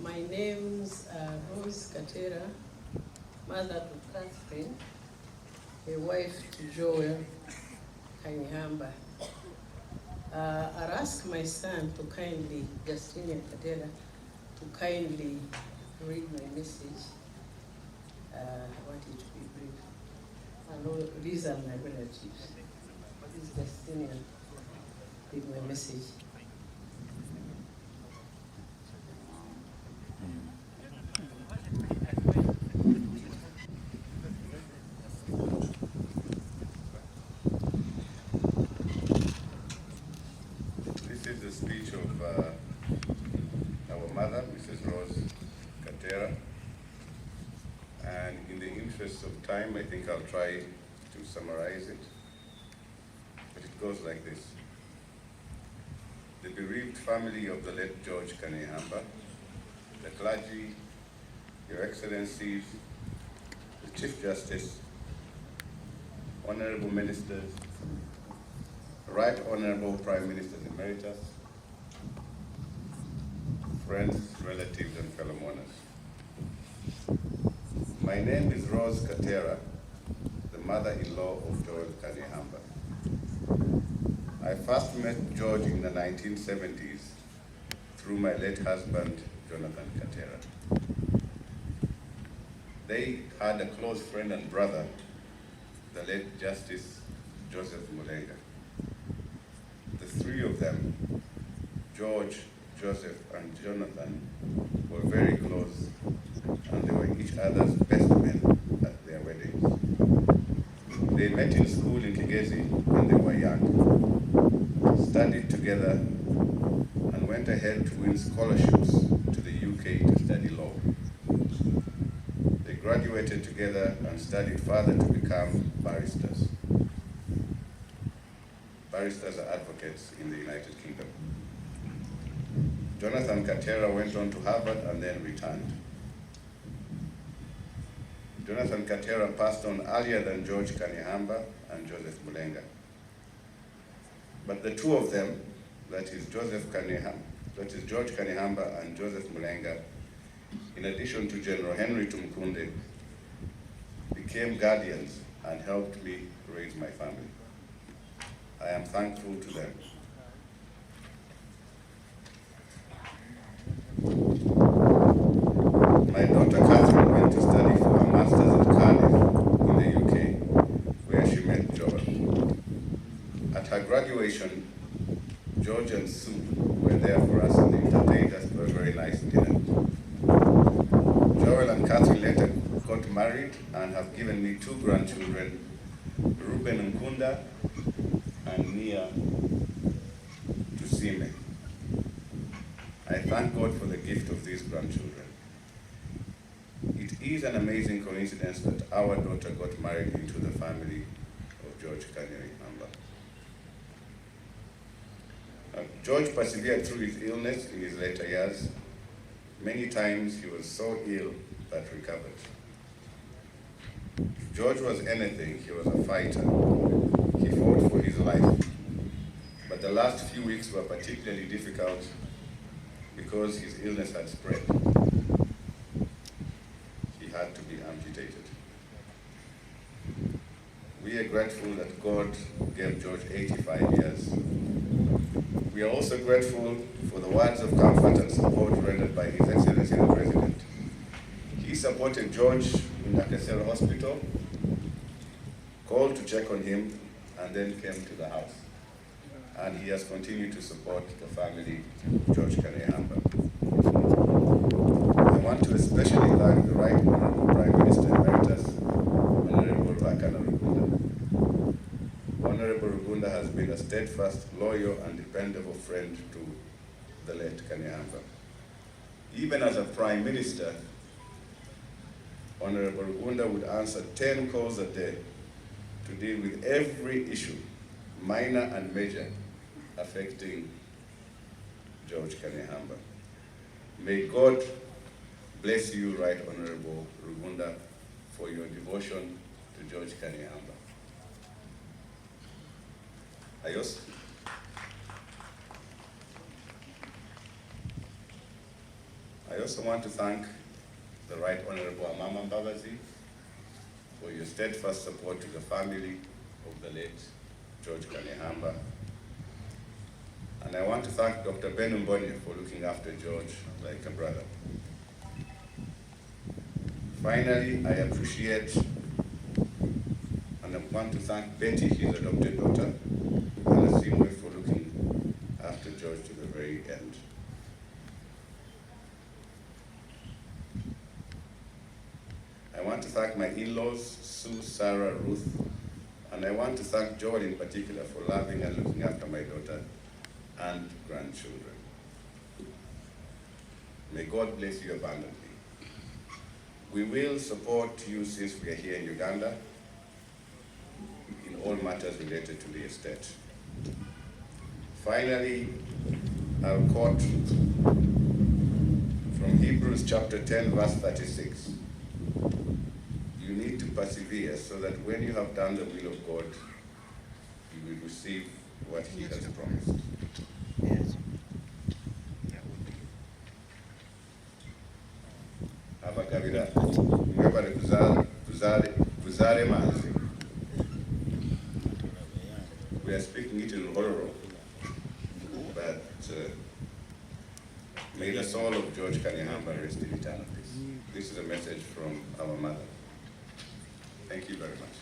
My name's Rose Katera, mother to Catherine, a wife to Joel Kanyeihamba. I'll ask my son to kindly, Justinian Katera, to kindly read my message. I want it to be brief. I know these are my relatives. This is Justinian, read my message. This is the speech of our mother, Mrs. Rose Katera. And in the interest of time, I think I'll try to summarize it. But it goes like this. The bereaved family of the late George Kanyeihamba, the clergy, Your Excellencies, the Chief Justice, Honorable Ministers, Right Honorable Prime Minister Emeritus, friends, relatives, and fellow mourners. My name is Rose Katera, the mother-in-law of Joel Kanyeihamba. I first met George in the 1970s through my late husband, Jonathan Katera. They had a close friend and brother, the late Justice Joseph Mulenga. The three of them, George, Joseph, and Jonathan, were very close, and they were each other's best men at their weddings. They met in school in Kigezi when they were young, studied together, and went ahead to win scholarships to the UK to study law. They graduated together and studied further to become barristers. Barristers are advocates in the United Kingdom. Jonathan Katera went on to Harvard and then returned. Jonathan Katera passed on earlier than George Kanyeihamba and Joseph Mulenga. But the two of them, that is George Kanyeihamba and Joseph Mulenga, in addition to General Henry Tumkunde, became guardians and helped me raise my family. I am thankful to them. My daughter Catherine went to study for her master's at Cardiff in the UK, where she met Joel. At her graduation, George and Sue were there for us and entertained us for a very nice dinner. Joel and Catherine later got married and have given me two grandchildren, Ruben Nkunda and Nia Tusime. I thank God for the gift of these grandchildren. It is an amazing coincidence that our daughter got married into the family of George Kanyeihamba. George persevered through his illness in his later years. Many times he was so ill but recovered. If George was anything, he was a fighter. He fought for his life. But the last few weeks were particularly difficult because his illness had spread. He had to be amputated. We are grateful that God gave George 85 years. We are also grateful for the words of comfort and support rendered by His Excellency the President. He supported George in the Katera Hospital, called to check on him, and then came to the house. And he has continued to support the family of George Kanyeihamba. I want to especially thank the Right Honorable Prime Minister Emeritus, Honorable Rakana Rugunda. Honorable Rugunda has been a steadfast, loyal, and dependable friend to the late Kanyeihamba. Even as a Prime Minister, Honorable Rugunda would answer 10 calls a day to deal with every issue, minor and major, affecting George Kanyeihamba. May God bless you, Right Honorable Rugunda, for your devotion to George Kanyeihamba. Ayos? I also want to thank the Right Honorable Amama Mbabazi for your steadfast support to the family of the late George Kanyeihamba. And I want to thank Dr. Ben Mbonye for looking after George like a brother. Finally, I appreciate and I want to thank Betty, his adopted daughter, and Asimwe for looking after George to the very end. I want to thank my in-laws, Sue, Sarah, Ruth, and I want to thank Joel in particular for loving and looking after my daughter and grandchildren. May God bless you abundantly. We will support you since we are here in Uganda in all matters related to the estate. Finally, I'll quote from Hebrews chapter 10, verse 36. You need to persevere so that when you have done the will of God, you will receive what He has promised. Yes. Abagabira, mwebale kuzale manzi. We are speaking it in Hororo, but may the soul of George Kanyeihamba rest in eternal peace. This is a message from our mother. Thank you very much.